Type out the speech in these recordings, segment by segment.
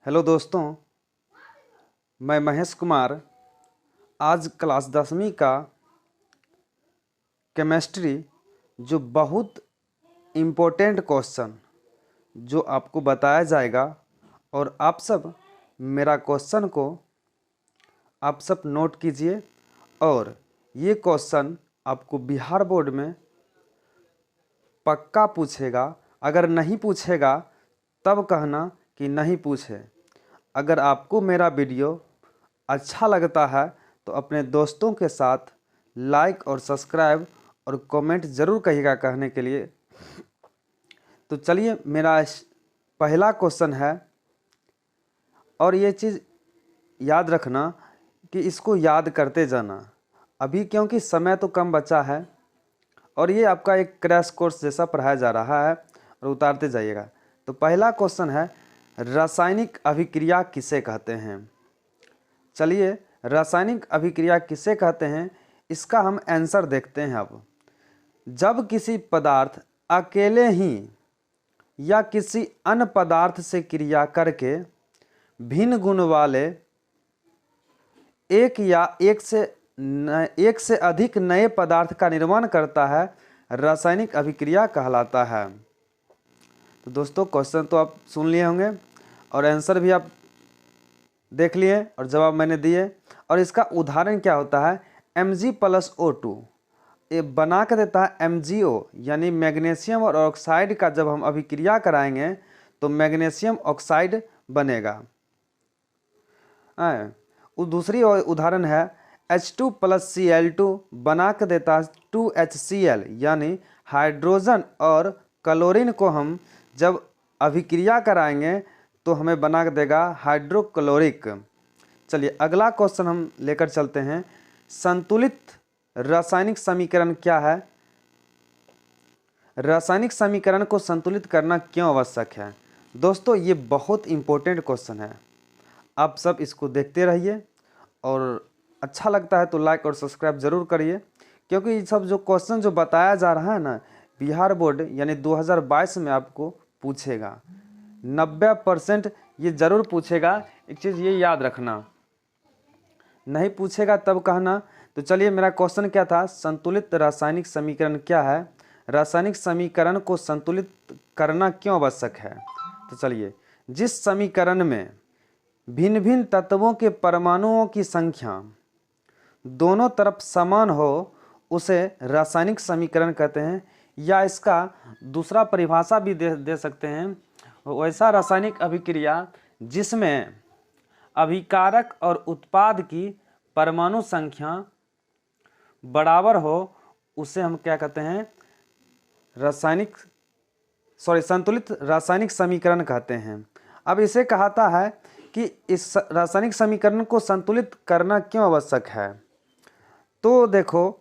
Hello दोस्तों, मैं महेश कुमार आज क्लास 10वीं का केमिस्ट्री जो बहुत इम्पोर्टेंट क्वेश्चन जो आपको बताया जाएगा और आप सब मेरा क्वेश्चन को आप सब नोट कीजिए। और ये क्वेश्चन आपको बिहार बोर्ड में पक्का पूछेगा। अगर नहीं पूछेगा तब कहना कि नहीं पूछे। अगर आपको मेरा वीडियो अच्छा लगता है तो अपने दोस्तों के साथ लाइक और सब्सक्राइब और कमेंट ज़रूर कहिएगा कहने के लिए। तो चलिए, मेरा पहला क्वेश्चन है और ये चीज़ याद रखना कि इसको याद करते जाना अभी, क्योंकि समय तो कम बचा है और ये आपका एक क्रैश कोर्स जैसा पढ़ाया जा रहा है और उतारते जाइएगा। तो पहला क्वेश्चन है, रासायनिक अभिक्रिया किसे कहते हैं। चलिए, रासायनिक अभिक्रिया किसे कहते हैं इसका हम आंसर देखते हैं। अब जब किसी पदार्थ अकेले ही या किसी अन्य पदार्थ से क्रिया करके भिन्न गुण वाले एक या एक से अधिक नए पदार्थ का निर्माण करता है, रासायनिक अभिक्रिया कहलाता है। तो दोस्तों, क्वेश्चन तो आप सुन लिए होंगे और आंसर भी आप देख लिए और जवाब मैंने दिए। और इसका उदाहरण क्या होता है, Mg+O2 ये बना के देता है MgO, यानी मैग्नीशियम और ऑक्साइड का जब हम अभिक्रिया कराएंगे तो मैग्नीशियम ऑक्साइड बनेगा। दूसरी उदाहरण है H2+Cl2 बना के देता है 2HCl, यानी हाइड्रोजन और क्लोरीन को हम जब अभिक्रिया कराएंगे तो हमें बना के देगा हाइड्रोक्लोरिक। चलिए, अगला क्वेश्चन हम लेकर चलते हैं, संतुलित रासायनिक समीकरण क्या है। रासायनिक समीकरण को संतुलित करना क्यों आवश्यक है। दोस्तों, ये बहुत इम्पोर्टेंट क्वेश्चन है, आप सब इसको देखते रहिए और अच्छा लगता है तो लाइक और सब्सक्राइब ज़रूर करिए, क्योंकि ये सब जो क्वेश्चन जो बताया जा रहा है ना, बिहार बोर्ड यानी 2022 में आपको पूछेगा 90% ये ज़रूर पूछेगा। एक चीज़ ये याद रखना, नहीं पूछेगा तब कहना। तो चलिए, मेरा क्वेश्चन क्या था, संतुलित रासायनिक समीकरण क्या है, रासायनिक समीकरण को संतुलित करना क्यों आवश्यक है। तो चलिए, जिस समीकरण में भिन्न भिन्न तत्वों के परमाणुओं की संख्या दोनों तरफ समान हो उसे रासायनिक समीकरण कहते हैं, या इसका दूसरा परिभाषा भी दे सकते हैं, वैसा रासायनिक अभिक्रिया जिसमें अभिकारक और उत्पाद की परमाणु संख्या बराबर हो उसे हम क्या कहते हैं, संतुलित रासायनिक समीकरण कहते हैं। अब इसे कहता है कि इस रासायनिक समीकरण को संतुलित करना क्यों आवश्यक है। तो देखो,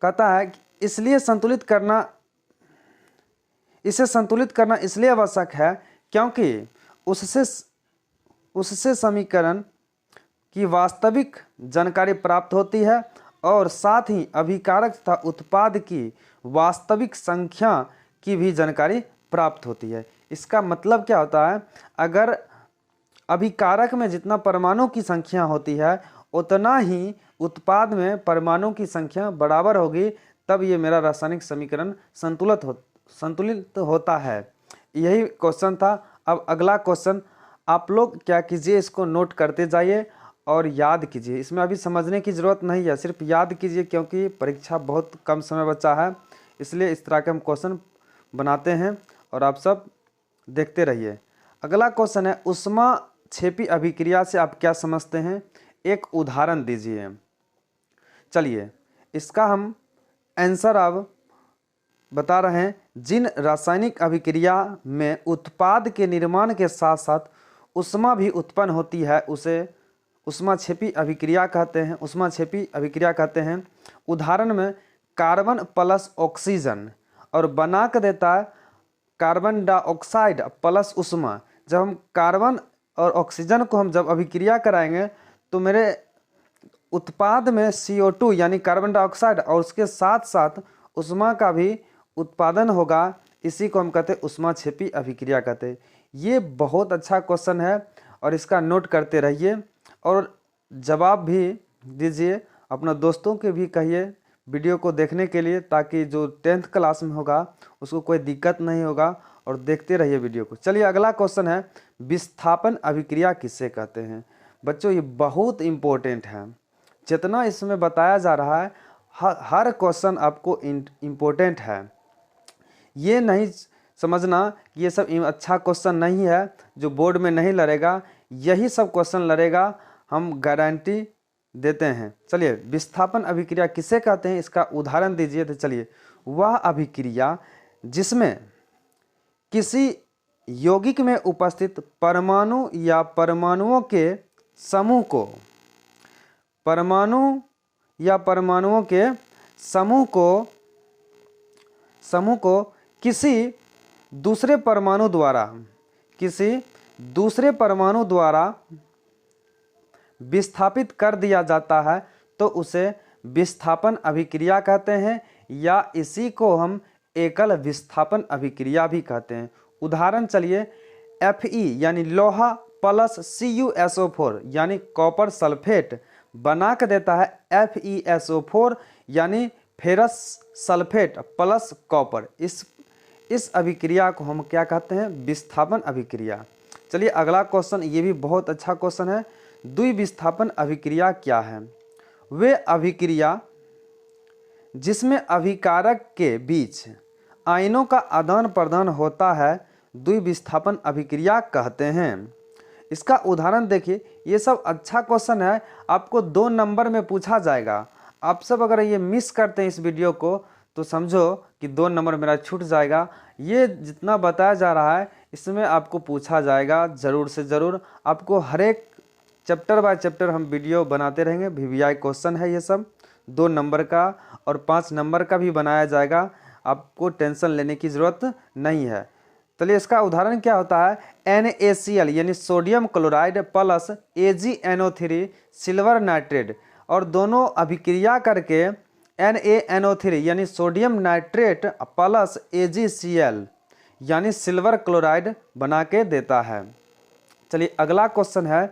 कहता है कि इसे संतुलित करना इसलिए आवश्यक है क्योंकि उससे समीकरण की वास्तविक जानकारी प्राप्त होती है और साथ ही अभिकारक तथा उत्पाद की वास्तविक संख्या की भी जानकारी प्राप्त होती है। इसका मतलब क्या होता है, अगर अभिकारक में जितना परमाणु की संख्या होती है उतना ही उत्पाद में परमाणु की संख्या बराबर होगी, तब ये मेरा रासायनिक समीकरण संतुलित होता है। यही क्वेश्चन था। अब अगला क्वेश्चन आप लोग क्या कीजिए, इसको नोट करते जाइए और याद कीजिए। इसमें अभी समझने की ज़रूरत नहीं है, सिर्फ याद कीजिए, क्योंकि परीक्षा बहुत कम समय बचा है, इसलिए इस तरह के हम क्वेश्चन बनाते हैं और आप सब देखते रहिए। अगला क्वेश्चन है, ऊष्माक्षेपी अभिक्रिया से आप क्या समझते हैं, एक उदाहरण दीजिए। चलिए, इसका हम आंसर अब बता रहे हैं। जिन रासायनिक अभिक्रिया में उत्पाद के निर्माण के साथ साथ ऊष्मा भी उत्पन्न होती है उसे ऊष्माक्षेपी अभिक्रिया कहते हैं। उदाहरण में कार्बन प्लस ऑक्सीजन और बना के देता है कार्बन डाइऑक्साइड प्लस ऊष्मा। जब हम कार्बन और ऑक्सीजन को हम जब अभिक्रिया कराएंगे तो मेरे उत्पाद में CO2 यानी कार्बन डाइऑक्साइड और उसके साथ साथ ऊष्मा का भी उत्पादन होगा। इसी को हम कहते हैं ऊष्माक्षेपी अभिक्रिया कहते हैं। ये बहुत अच्छा क्वेश्चन है और इसका नोट करते रहिए और जवाब भी दीजिए। अपना दोस्तों के भी कहिए वीडियो को देखने के लिए, ताकि जो 10th क्लास में होगा उसको कोई दिक्कत नहीं होगा, और देखते रहिए वीडियो को। चलिए अगला क्वेश्चन है, विस्थापन अभिक्रिया किसे कहते हैं। बच्चों ये बहुत इम्पोर्टेंट है, जितना इसमें बताया जा रहा है हर क्वेश्चन आपको इम्पोर्टेंट है। ये नहीं समझना कि ये सब अच्छा क्वेश्चन नहीं है जो बोर्ड में नहीं लड़ेगा, यही सब क्वेश्चन लड़ेगा, हम गारंटी देते हैं। चलिए विस्थापन अभिक्रिया किसे कहते हैं, इसका उदाहरण दीजिए। तो चलिए, वह अभिक्रिया जिसमें किसी यौगिक में उपस्थित परमाणु या परमाणुओं के समूह को किसी दूसरे परमाणु द्वारा विस्थापित कर दिया जाता है तो उसे विस्थापन अभिक्रिया कहते हैं, या इसी को हम एकल विस्थापन अभिक्रिया भी कहते हैं। उदाहरण चलिए, Fe यानी लोहा प्लस CuSO4 यानी कॉपर सल्फेट बना के देता है FeSO4 यानी फेरस सल्फेट प्लस कॉपर। इस अभिक्रिया को हम क्या कहते हैं, विस्थापन अभिक्रिया। चलिए अगला क्वेश्चन, ये भी बहुत अच्छा क्वेश्चन है, द्विविस्थापन अभिक्रिया क्या है। वे अभिक्रिया जिसमें अभिकारक के बीच आयनों का आदान प्रदान होता है द्विविस्थापन अभिक्रिया कहते हैं। इसका उदाहरण देखिए, ये सब अच्छा क्वेश्चन है, आपको 2 नंबर में पूछा जाएगा। आप सब अगर ये मिस करते हैं इस वीडियो को तो समझो कि 2 नंबर मेरा छूट जाएगा। ये जितना बताया जा रहा है इसमें आपको पूछा जाएगा ज़रूर से ज़रूर। आपको हर एक चैप्टर बाय चैप्टर हम वीडियो बनाते रहेंगे। VVI क्वेश्चन है ये सब, 2 नंबर का और 5 नंबर का भी बनाया जाएगा, आपको टेंशन लेने की ज़रूरत नहीं है। चलिए इसका उदाहरण क्या होता है, NaCl यानी sodium chloride plus AgNO3 silver nitrate, और दोनों अभिक्रिया करके NaNO3 यानी सोडियम नाइट्रेट प्लस AgCl यानी सिल्वर क्लोराइड बना के देता है। चलिए अगला क्वेश्चन है,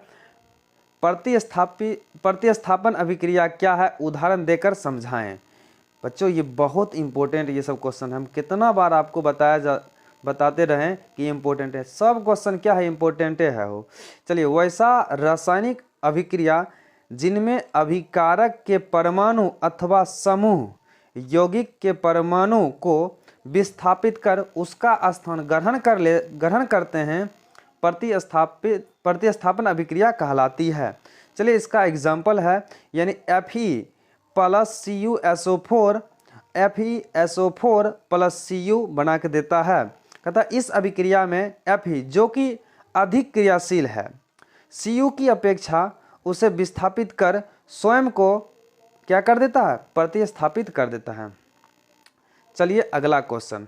प्रतिस्थापन अभिक्रिया क्या है, उदाहरण देकर समझाएं। बच्चों ये बहुत इंपॉर्टेंट ये सब क्वेश्चन, हम कितना बार आपको बताते रहें कि इम्पोर्टेंट है। सब क्वेश्चन क्या है, इम्पोर्टेंट है हो। चलिए, वैसा रासायनिक अभिक्रिया जिनमें अभिकारक के परमाणु अथवा समूह यौगिक के परमाणु को विस्थापित कर उसका स्थान ग्रहण करते हैं प्रतिस्थापन अभिक्रिया कहलाती है। चलिए इसका एग्जाम्पल है, यानी Fe plus CuSO4 FeSO4 plus Cu बना के देता है। कहता इस अभिक्रिया में Fe जो कि अधिक क्रियाशील है Cu की अपेक्षा उसे विस्थापित कर स्वयं को क्या कर देता है, प्रतिस्थापित कर देता है। चलिए अगला क्वेश्चन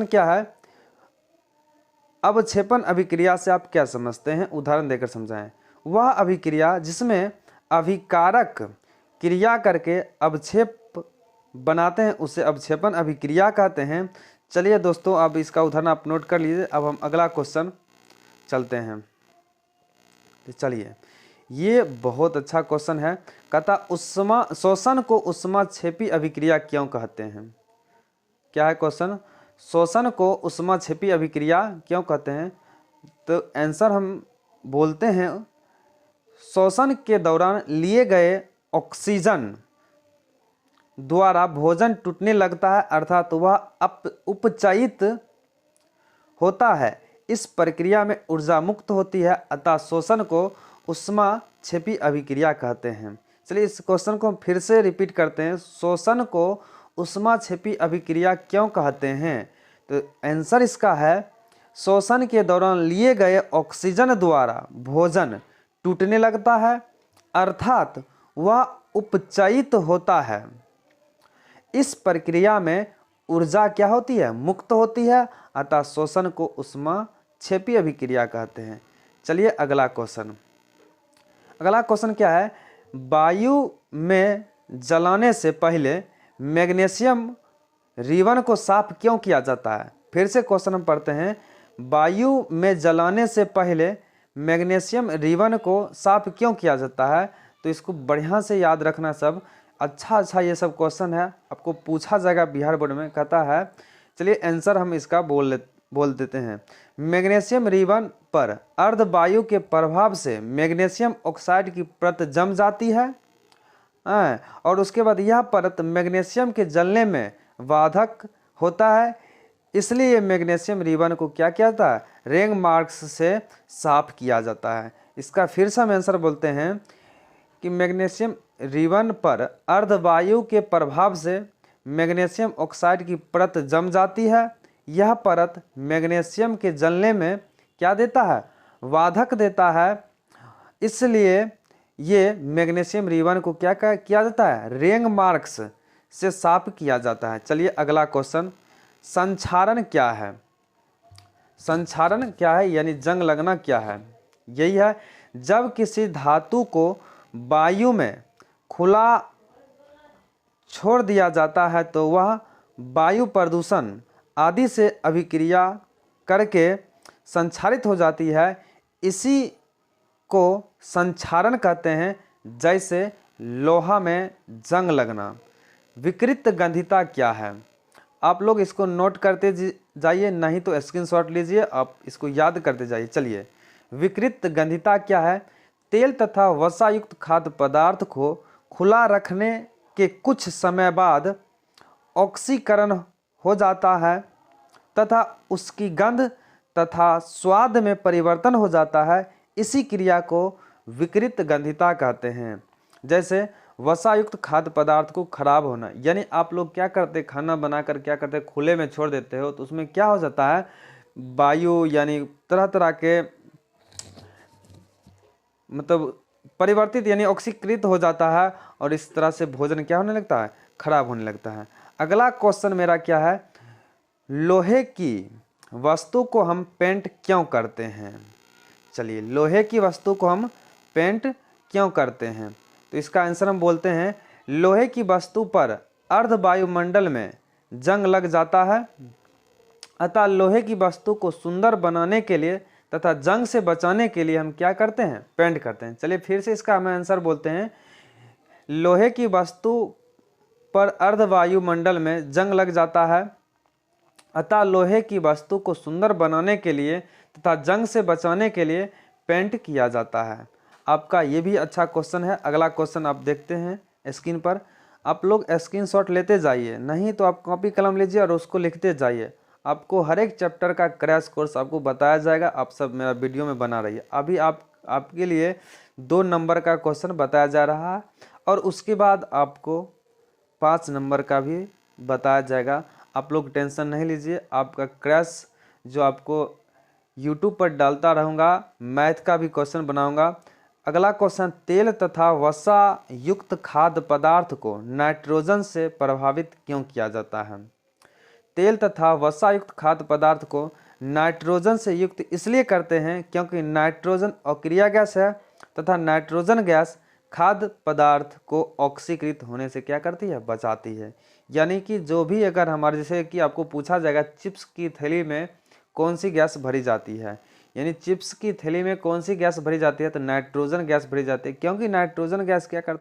क्या है, अवक्षेपण अभिक्रिया से आप क्या समझते हैं, उदाहरण देकर समझाएं। वह अभिक्रिया जिसमें अभिकारक क्रिया करके अवक्षेप बनाते हैं उसे अवक्षेपण अभिक्रिया कहते हैं। चलिए दोस्तों, अब इसका उदाहरण आप नोट कर लीजिए। अब हम अगला क्वेश्चन चलते हैं। चलिए, ये बहुत अच्छा क्वेश्चन है। कहता शोषण को ऊष्माक्षेपी अभिक्रिया क्यों कहते हैं। क्या है क्वेश्चन, शोषण को ऊष्माक्षेपी अभिक्रिया क्यों कहते हैं। तो आंसर हम बोलते हैं, शोषण के दौरान लिए गए ऑक्सीजन द्वारा भोजन टूटने लगता है, अर्थात वह उपचयित होता है। इस प्रक्रिया में ऊर्जा मुक्त होती है, अतः शोषण को ऊष्माक्षेपी अभिक्रिया कहते हैं। चलिए इस क्वेश्चन को फिर से रिपीट करते हैं, शोषण को ऊष्माक्षेपी अभिक्रिया क्यों कहते हैं। तो आंसर इसका है, शोषण के दौरान लिए गए ऑक्सीजन द्वारा भोजन टूटने लगता है, अर्थात वह उपचयित होता है। इस प्रक्रिया में ऊर्जा क्या होती है, मुक्त होती है, अतः शोषण को ऊष्माक्षेपी अभिक्रिया कहते हैं। चलिए अगला क्वेश्चन क्या है, वायु में जलाने से पहले मैग्नीशियम रिबन को साफ क्यों किया जाता है। फिर से क्वेश्चन हम पढ़ते हैं, वायु में जलाने से पहले मैग्नीशियम रिबन को साफ क्यों किया जाता है? तो इसको बढ़िया से याद रखना सब। अच्छा ये सब क्वेश्चन है, आपको पूछा जाएगा बिहार बोर्ड में। कहता है, चलिए आंसर हम इसका बोल देते हैं। मैग्नीशियम रिबन पर अर्धवायु के प्रभाव से मैग्नीशियम ऑक्साइड की परत जम जाती है, और उसके बाद यह परत मैग्नीशियम के जलने में बाधक होता है, इसलिए मैग्नीशियम रिबन को क्या किया जाता है? रेंग मार्क्स से साफ किया जाता है। इसका फिर से हम आंसर बोलते हैं कि मैग्नीशियम रिबन पर अर्धवायु के प्रभाव से मैग्नीशियम ऑक्साइड की परत जम जाती है। यह परत मैग्नीशियम के जलने में क्या देता है? बाधक देता है, इसलिए ये मैग्नीशियम रिबन को क्या किया जाता है? रेंग मार्क्स से साफ किया जाता है। चलिए अगला क्वेश्चन, संक्षारण क्या है? संक्षारण क्या है यानी जंग लगना क्या है? यही है, जब किसी धातु को वायु में खुला छोड़ दिया जाता है तो वह वायु प्रदूषण आदि से अभिक्रिया करके संक्षारित हो जाती है। इसी को संक्षारण कहते हैं। जैसे लोहा में जंग लगना। विकृत गंधिता क्या है? आप लोग इसको नोट करते जाइए, नहीं तो स्क्रीनशॉट लीजिए, आप इसको याद करते जाइए। चलिए, विकृत गंधिता क्या है? तेल तथा वसा युक्त खाद्य पदार्थ को खुला रखने के कुछ समय बाद ऑक्सीकरण हो जाता है तथा उसकी गंध तथा स्वाद में परिवर्तन हो जाता है। इसी क्रिया को विकृत गंधिता कहते हैं। जैसे वसायुक्त खाद्य पदार्थ को खराब होना, यानी आप लोग क्या करते, खाना बनाकर क्या करते, खुले में छोड़ देते हो तो उसमें क्या हो जाता है? वायु यानी तरह तरह के मतलब परिवर्तित यानी ऑक्सीकृत हो जाता है, और इस तरह से भोजन क्या होने लगता है? खराब होने लगता है। अगला क्वेश्चन मेरा क्या है? लोहे की वस्तु को हम पेंट क्यों करते हैं? चलिए, लोहे की वस्तु को हम पेंट क्यों करते हैं? तो इसका आंसर हम बोलते हैं, लोहे की वस्तु पर अर्धवायुमंडल में जंग लग जाता है, अतः लोहे की वस्तु को सुंदर बनाने के लिए तथा जंग से बचाने के लिए हम क्या करते हैं? पेंट करते हैं। चलिए फिर से इसका हम आंसर बोलते हैं, लोहे की वस्तु पर अर्धवायुमंडल में जंग लग जाता है, अतः लोहे की वस्तु को सुंदर बनाने के लिए तथा जंग से बचाने के लिए पेंट किया जाता है। आपका ये भी अच्छा क्वेश्चन है। अगला क्वेश्चन आप देखते हैं स्क्रीन पर। आप लोग स्क्रीनशॉट लेते जाइए, नहीं तो आप कॉपी कलम लीजिए और उसको लिखते जाइए। आपको हर एक चैप्टर का क्रैश कोर्स आपको बताया जाएगा। आप सब मेरा वीडियो में बना रहिए। अभी आपके लिए 2 नंबर का क्वेश्चन बताया जा रहा है, और उसके बाद आपको 5 नंबर का भी बताया जाएगा। आप लोग टेंशन नहीं लीजिए, आपका क्रैश जो आपको यूट्यूब पर डालता रहूँगा, मैथ का भी क्वेश्चन बनाऊँगा। अगला क्वेश्चन, तेल तथा वसा युक्त खाद्य पदार्थ को नाइट्रोजन से प्रभावित क्यों किया जाता है? तेल तथा वसा युक्त खाद्य पदार्थ को नाइट्रोजन से युक्त इसलिए करते हैं क्योंकि नाइट्रोजन अक्रिया गैस है तथा नाइट्रोजन गैस खाद्य पदार्थ को ऑक्सीकृत होने से क्या करती है? बचाती है। यानी कि जो भी अगर हमारे, जैसे कि आपको पूछा जाएगा चिप्स की थैली में कौन सी गैस भरी जाती है, यानी चिप्स की थैली में कौन सी गैस भरी जाती है? तो नाइट्रोजन गैस भरी जाती है, क्योंकि नाइट्रोजन गैस क्या करती है?